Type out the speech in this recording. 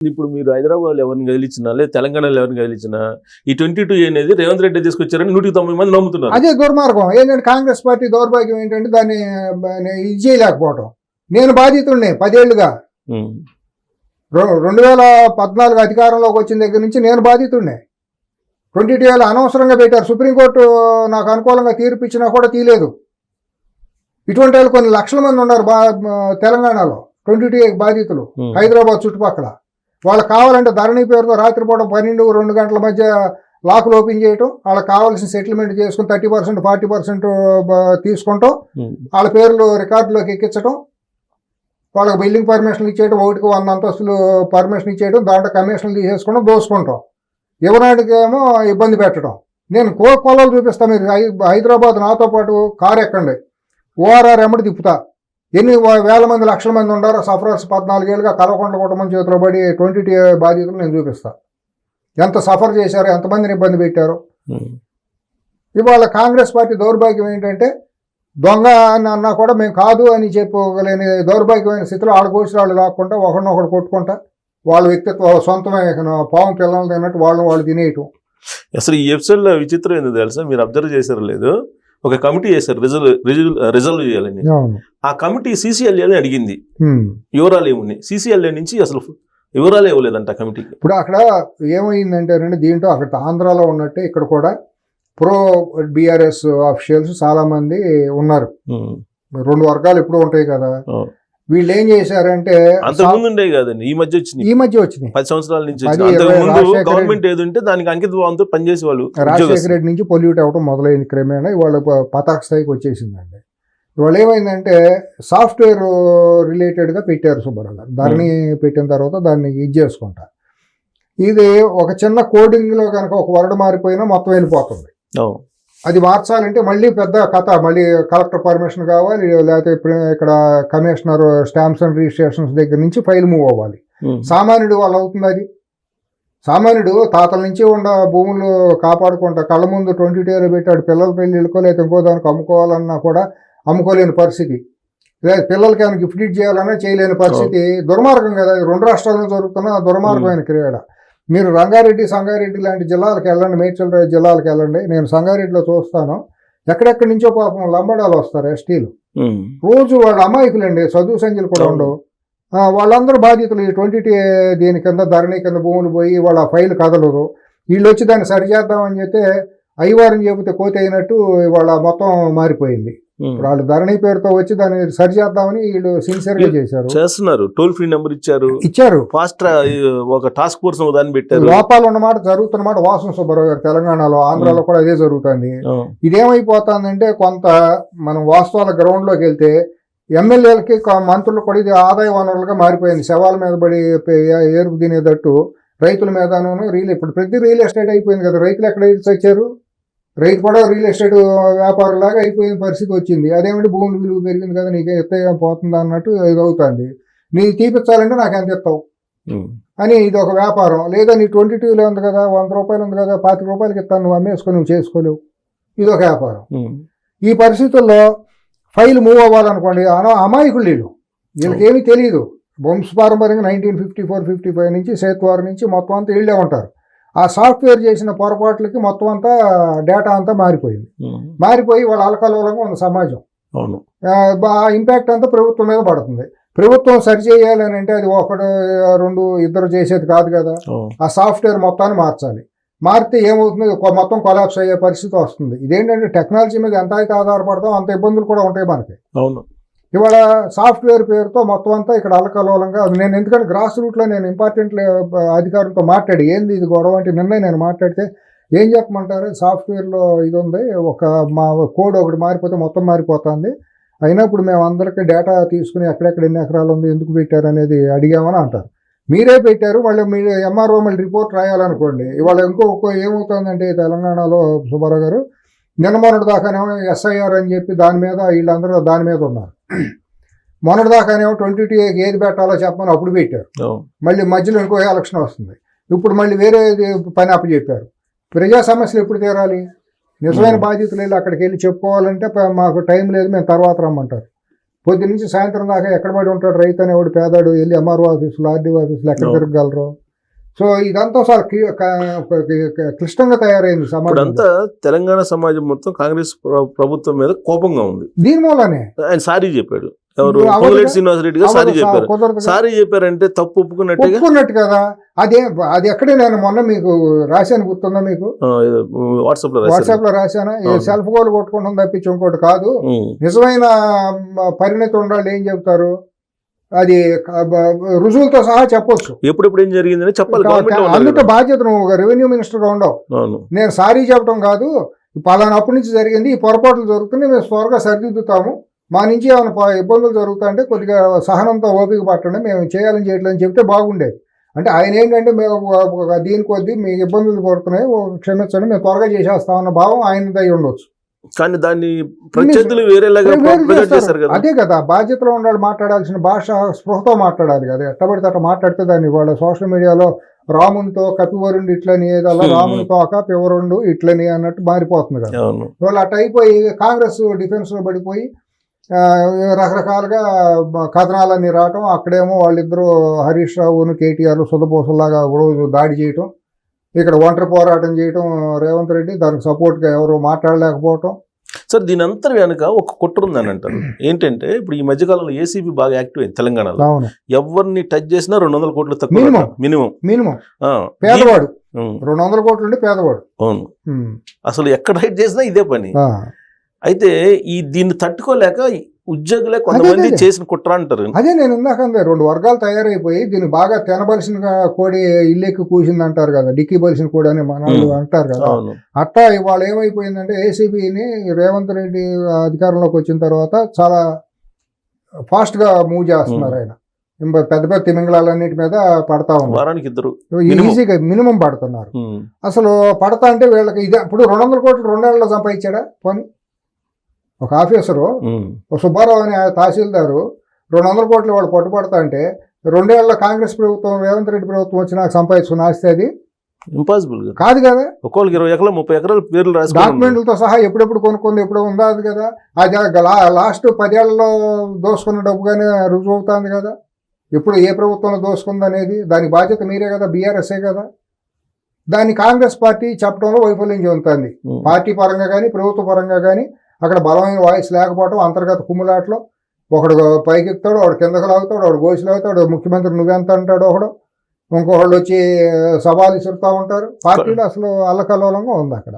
ఇప్పుడు మీరు హైదరాబాద్ ఎవరిని కదిలించినా లేదా తెలంగాణలో ఎవరిని కదిలించినా ఈ 22A అనేది రేవంత్ రెడ్డి తీసుకొచ్చారని 190 మంది నమ్ముతున్నారు. అదే దుర్మార్గం. ఏంటంటే కాంగ్రెస్ పార్టీ దౌర్భాగ్యం ఏంటంటే దాన్ని ఇది చేయలేకపోవటం. నేను బాధితుడిని 10 ఏళ్లుగా 2014 అధికారంలోకి వచ్చిన దగ్గర నుంచి నేను బాధితుడిని. 22A అనవసరంగా పెట్టారు. సుప్రీంకోర్టు నాకు అనుకూలంగా తీర్పు ఇచ్చినా కూడా తీయలేదు. ఇటువంటి వాళ్ళు కొన్ని లక్షల మంది ఉన్నారు తెలంగాణలో 22A బాధితులు హైదరాబాద్ చుట్టుపక్కల. వాళ్ళకి కావాలంటే ధరణి పేరుతో రాత్రిపూట 12-2 గంటల మధ్య లాకులు ఓపెన్ చేయటం, వాళ్ళకి కావాల్సిన సెటిల్మెంట్ చేసుకుని 30% 40% తీసుకుంటాం, వాళ్ళ పేర్లు రికార్డులోకి ఎక్కించడం, వాళ్ళకి బిల్డింగ్ పర్మిషన్లు ఇచ్చేయడం, 100 అంతస్తులు పర్మిషన్ ఇచ్చేయడం, దాంట్లో కమిషన్లు తీసేసుకోవడం, దోసుకుంటాం. యువనాడికి ఏమో ఇబ్బంది పెట్టడం. నేను కోకొల్లలు చూపిస్తాను. మీరు హైదరాబాద్ నాతో పాటు కారు ఎక్కండి, ఓఆర్ఆర్ ఎమ్మడి తిప్పుతా. ఎన్ని వేల మంది లక్షల మంది ఉండారో సఫరర్స్ 14 ఏళ్ళుగా కలవకుంట్ల కుటుంబం చేతిలో పడి 22A బాధితులు నేను చూపిస్తా. ఎంత సఫర్ చేశారో, ఎంతమందిని ఇబ్బంది పెట్టారో. ఇవాళ కాంగ్రెస్ పార్టీ దౌర్భాగ్యం ఏంటంటే దొంగ అని అన్నా కూడా మేము కాదు అని చెప్పుకోలేని దౌర్భాగ్యమైన స్థితిలో ఆడకోసి వాళ్ళు లాక్కుంటా ఒకరినొకరు కొట్టుకుంటా వాళ్ళ వ్యక్తిత్వ సొంతమే పాము పిల్లలు తిన్నట్టు వాళ్ళు తినేయటం. అసలు ఈ ఎపిసోడ్లో విచిత్రం ఏందో తెలుసా, మీరు అబ్జర్వ్ చేశారో లేదు, ఒక కమిటీ చేశారు రిజల్వ్ చేయాలని. ఆ కమిటీ CCLA అడిగింది వివరాలు ఏమున్నాయి. CCLA నుంచి అసలు వివరాలు ఇవ్వలేదంట కమిటీకి. ఇప్పుడు అక్కడ ఏమైందంటే దీంట్లో అక్కడ ఆంధ్రాలో ఉన్నట్టే ఇక్కడ కూడా ప్రో BRS ఆఫీషియల్స్ చాలా మంది ఉన్నారు. 2 వర్గాలు ఎప్పుడు ఉంటాయి కదా. వీళ్ళు ఏం చేశారంటే అంతకుముందు ఉండే కాదండి, ఈ మధ్య వచ్చినాయి 10 సంవత్సరాల నుంచి. గవర్నమెంట్ ఏది ఉంటే దానికి అంకిత భావంతో పనిచేసే వాళ్ళు. రాజశేఖర రెడ్డి నుంచి పొల్యూట్ అవ్వడం మొదలైంది క్రమేణా. ఇవాళ పతాక స్థాయికి వచ్చేసిందండి. ఇవాళ ఏమైందంటే సాఫ్ట్వేర్ రిలేటెడ్గా పెట్టారు సుబ్బారావు గారు. ధరణి పెట్టిన తర్వాత దాన్ని ఇది చేసుకుంటా. ఇది ఒక చిన్న కోడింగ్లో కనుక ఒక వర్డ్ మారిపోయినా మొత్తం వెళ్ళిపోతుంది. అది మార్చాలంటే మళ్ళీ పెద్ద కథ. మళ్ళీ కలెక్టర్ పర్మిషన్ కావాలి, లేకపోతే ఇక్కడ కమిషనర్ స్టాంప్స్ అండ్ రిజిస్ట్రేషన్స్ దగ్గర నుంచి ఫైల్ మూవ్ అవ్వాలి. సామాన్యుడు వాళ్ళు అవుతుంది. అది సామాన్యుడు తాతల నుంచి ఉన్న భూములు కాపాడుకుంటా కళ్ళ ముందు 22A పెట్టాడు. పిల్లల పెళ్ళిళ్ళకో లేకపోతే ఇంకో దానికి అమ్ముకోవాలన్నా కూడా అమ్ముకోలేని పరిస్థితి. లేదా పిల్లలకి ఏమైనా గిఫ్ట్ చేయాలన్నా చేయలేని పరిస్థితి. దుర్మార్గం కదా. 2 రాష్ట్రాల్లో జరుగుతున్న దుర్మార్గమైన క్రీడ. మీరు రంగారెడ్డి, సంగారెడ్డి లాంటి జిల్లాలకు వెళ్ళండి, మేడ్చల్ జిల్లాలకు వెళ్ళండి. నేను సంగారెడ్డిలో చూస్తాను, ఎక్కడెక్కడి నుంచో పాపం లంబడాలు వస్తారు STలు. రోజు వాళ్ళు అమాయకులండి, చదువు సంఖ్యలు కూడా ఉండవు. వాళ్ళందరూ బాధితులు. ఈ 22A దీని కింద ధరణి కింద భూములు పోయి వాళ్ళ ఫైల్ కదలదు. వీళ్ళు వచ్చి దాన్ని సరిచేద్దామని చెప్తే అయ్యవారిని చెబితే కోతి అయినట్టు వాళ్ళ మొత్తం మారిపోయింది. వాళ్ళు ధరణి పేరుతో వచ్చి దాన్ని సరిచేద్దామని వీళ్ళు సిన్సియర్గా చేస్తున్నారు. టోల్ ఫ్రీ నెంబర్ ఇచ్చారు. ఫాస్ట్ ఒక టాస్క్ ఫోర్స్ దాన్ని పెట్టారు. లోపాలు ఉన్నమాట జరుగుతున్నమాట వాసన సుబ్బారావు గారు. తెలంగాణలో, ఆంధ్రాలో కూడా అదే జరుగుతుంది. ఇదేమైపోతుందంటే కొంత మనం వాస్తవాల గ్రౌండ్లోకి వెళ్తే ఎమ్మెల్యేలకి మంత్రులు కూడా ఇది ఆదాయ వనరులుగా మారిపోయింది. శవాల మీద పడి ఏరుపు తినేటట్టు రైతుల మీదను ఇప్పుడు ప్రతి రియల్ ఎస్టేట్ అయిపోయింది కదా. రైతులు ఎక్కడ వచ్చారు? రైతు కూడా రియల్ ఎస్టేట్ వ్యాపారులాగా అయిపోయిన పరిస్థితి వచ్చింది. అదేమిటి భూముల విలువ పెరిగింది కదా, నీకే ఎత్త పోతుంది అన్నట్టు ఇది అవుతుంది. నీకు తీపిచ్చాలంటే నాకు ఎంత ఇస్తావు అని ఇది ఒక వ్యాపారం. లేదా నీ 22లో ఉంది కదా, 100 రూపాయలు ఉంది కదా, 25 రూపాయలకి ఇస్తాను, నువ్వు అమ్మేసుకొని నువ్వు చేసుకోలేవు. ఇది ఒక వ్యాపారం. ఈ పరిస్థితుల్లో ఫైల్ మూవ్ అవ్వాలనుకోండి, అమాయకులు వీళ్ళకి ఏమీ తెలియదు. వంశపారంపర్యంగా 1954-55 నుంచి సేత్వార్ నుంచి మొత్తం అంతా వీళ్ళే ఉంటారు. ఆ సాఫ్ట్వేర్ చేసిన పొరపాట్లకి మొత్తం అంతా డేటా అంతా మారిపోయి వాళ్ళ అలకలోలంగా ఉన్న సమాజం. ఆ ఇంపాక్ట్ అంతా ప్రభుత్వం మీద పడుతుంది. ప్రభుత్వం సరిచేయాలి అని అంటే అది 1, 2, 2 చేసేది కాదు కదా. ఆ సాఫ్ట్వేర్ మొత్తాన్ని మార్చాలి. మారితే ఏమవుతుంది, మొత్తం కొలాప్స్ అయ్యే పరిస్థితి వస్తుంది. ఇదేంటంటే టెక్నాలజీ మీద ఎంత అయితే ఆధారపడతాం అంత ఇబ్బందులు కూడా ఉంటాయి మనకి. ఇవాళ సాఫ్ట్వేర్ పేరుతో మొత్తం అంతా ఇక్కడ అలకలోలంగా. నేను ఎందుకంటే గ్రాస్ రూట్లో నేను ఇంపార్టెంట్ అధికారులతో మాట్లాడి ఏంది ఇది గొడవ అంటే నేను మాట్లాడితే ఏం చెప్పమంటారు, సాఫ్ట్వేర్లో ఇది ఉంది, మా కోడ్ ఒకటి మారిపోతే మొత్తం మారిపోతుంది. అయినప్పుడు మేము అందరికీ డేటా తీసుకుని ఎక్కడెక్కడ ఎన్ని ఎకరాలు ఉంది, ఎందుకు పెట్టారు అనేది అడిగామని అంటారు. మీరే పెట్టారు, మళ్ళీ మీరు MRO మళ్ళీ రిపోర్ట్ రాయాలనుకోండి. ఇవాళ ఇంకో ఏమవుతుందంటే తెలంగాణలో సుబ్బారావు గారు, మొన్నటి దాకానేమో SIR అని చెప్పి దాని మీద వీళ్ళందరూ దాని మీద ఉన్నారు. మొన్నటి దాకానేమో 22Aకి ఏది పెట్టాలో చెప్పమని అప్పుడు పెట్టారు. మళ్ళీ మధ్యలో ఇంకో ఎలక్షన్ వస్తుంది. ఇప్పుడు మళ్ళీ వేరే పని అప్పచెప్పారు. ప్రజా సమస్యలు ఎప్పుడు తీరాలి? నిజమైన బాధ్యతలు వెళ్ళి అక్కడికి వెళ్ళి చెప్పుకోవాలంటే మాకు టైం లేదు, మేము తర్వాత రమ్మంటారు. పొద్దు నుంచి సాయంత్రం దాకా ఎక్కడ పడి ఉంటాడు రైతు అనేవాడు, పేదాడు వెళ్ళి ఎంఆర్ఓ ఆఫీసులు, ఆర్డీఓ ఆఫీసులు ఎక్కడ తిరగలరు. సో ఇదంతా చాలా క్లిష్టంగా తయారైంది సమాజం. అంతా తెలంగాణ సమాజం మొత్తం కాంగ్రెస్ ప్రభుత్వం మీద కోపంగా ఉంది. దీని మూలనే ఆయన సారీ చెప్పాడు. ఎవరు పొంగులేటి శ్రీనివాసరెడ్డి గారు సారీ చెప్పారు. సారీ చెప్పారంటే తప్పు ఒప్పుకున్నట్టు కదా. అది ఎక్కడే నేను మొన్న మీకు రాశాను, గుర్తుందా మీకు? వాట్సాప్ లో రాశాను. సెల్ఫ్ గోల్ కొట్టుకుంటాం తప్పించి ఇంకోటి కాదు. నిజమైన పరిణతి ఉండాలి. ఏం చెప్తారు అది రుజువులతో సహా చెప్పొచ్చు. ఎప్పుడెప్పుడు ఏం జరిగిందని చెప్పాలి. అందుకే బాధ్యత నువ్వు రెవెన్యూ మినిస్టర్ గా ఉండవు. నేను సారీ చెప్పడం కాదు, పలానా అప్పటి నుంచి జరిగింది, ఈ పొరపాట్లు జరుగుతున్నాయి, మేము త్వరగా సరిదిద్దుతాము, మా నుంచి ఏమైనా ఇబ్బందులు జరుగుతాయంటే కొద్దిగా సహనంతో ఓపిక పట్టండి, మేము చేయాలని చేయట్లేదని చెప్తే బాగుండేది. అంటే ఆయన ఏంటంటే మేము దీని కొద్దీ మీకు ఇబ్బందులు పడుతున్నాయి, క్షమించండి, మేము త్వరగా చేసేస్తామన్న భావం ఆయనదై ఉండొచ్చు. కానీ దాన్ని ప్రత్యర్థులు వేరేలాగా చేశారు కదా. అదే కదా, బాధ్యతలో ఉండాలి. మాట్లాడాల్సిన భాష స్పృహతో మాట్లాడాలి కదా. ఎట్టబడితే అట్లా మాట్లాడితే దాన్ని వాళ్ళ సోషల్ మీడియాలో రామునితో కపివరుండు ఇట్లని, ఏదల్లా రామునితో కపివరుండు ఇట్లని అన్నట్టు మారిపోతుంది కదా. వాళ్ళు అట్ట అయిపోయి కాంగ్రెస్ డిఫెన్స్ లో పడిపోయి రకరకాలుగా కథనాలన్నీ రావటం, అక్కడేమో వాళ్ళిద్దరూ హరీష్ రావును కేటీఆర్ సుధపోసలాగా రోజు దాడి చేయటం, ఇక్కడ ఒంటరి పోరాటం చేయటం రేవంత్ రెడ్డి, దానికి సపోర్ట్గా ఎవరు మాట్లాడలేకపోవటం. సార్ దీని అంతా వెనక ఒక కుట్ర ఉందని అంటారు. ఏంటంటే ఇప్పుడు ఈ మధ్యకాలంలో ఏసీబీ బాగా యాక్టివ్ అయింది తెలంగాణలో. ఎవరిని టచ్ చేసినా 200 కోట్లు తక్కువ మినిమం. పేదవాడు 200 కోట్లు ఉంటే పేదవాడు. అవును, అసలు ఎక్కడ రైట్ చేసినా ఇదే పని. అయితే దీన్ని తట్టుకోలేక ఉద్యోగులే కొంతమంది చేసిన కుట్ర అంటారు. అదే నేను ఇందాక 2 వర్గాలు తయారైపోయి దీన్ని బాగా తినబలిసిన కోడి ఇల్లెక్కి కూసింది అంటారు కదా, డిక్కి బలిసిన కోడి అని మనల్ని అంటారు కదా. అట్టా ఇవాళ ఏమైపోయిందంటే ఏసీబీని రేవంత్ రెడ్డి అధికారంలోకి వచ్చిన తర్వాత చాలా ఫాస్ట్ గా మూవ్ చేస్తున్నారు. ఆయన పెద్ద పెద్ద తిమింగళాలన్నిటి మీద పడతా ఉన్నారు. వారానికి 2 ఈజీగా మినిమం పడుతున్నారు. అసలు పడతా అంటే వీళ్ళకి ఇదే ఇప్పుడు 200 కోట్లు 2 ఏళ్లలో సంపాదించాడా పోనీ? ఒక ఆఫీసరు, సుబ్బారావు అనే తహసీల్దారు 200 కోట్లు వాళ్ళు పట్టుబడతా అంటే 2 ఏళ్ల కాంగ్రెస్ ప్రభుత్వం రేవంత్ రెడ్డి ప్రభుత్వం వచ్చి నాకు సంపాదించుకుని ఆస్తే అది ఇంపాసిబుల్ కాదు కదా. ఒక్కొక్కరికి 20 ఎకరాలు 30 ఎకరాలు పేర్లు రాసి డాక్యుమెంట్లతో సహా ఎప్పుడెప్పుడు కొనుక్కుంది ఎప్పుడు ఉందా అది కదా. అది లాస్ట్ 10 ఏళ్లలో దోసుకున్న డబ్బుగానే రుజువు అవుతుంది కదా. ఎప్పుడు ఏ ప్రభుత్వంలో దోసుకుంది అనేది దానికి బాధ్యత మీరే కదా, బీఆర్ఎస్ఏ కదా. దాన్ని కాంగ్రెస్ పార్టీ చెప్పడంలో వైఫల్యం చెందుతుంది. పార్టీ పరంగా కానీ ప్రభుత్వ పరంగా కానీ అక్కడ బలమైన వాయిస్ లేకపోవడం, అంతర్గత కుమ్ములాట్లో ఒకడు పైకి ఎక్కుతాడు, వాడు కిందకు లాగుతాడు, వాడు గోసి లాగుతాడు, ముఖ్యమంత్రి నువ్వెంత అంటాడు ఒకడు, ఇంకొకళ్ళు వచ్చి సవాలు ఇసురుతూ ఉంటారు. పార్టీలో అసలు అల్లకల్లోలంగా ఉంది అక్కడ.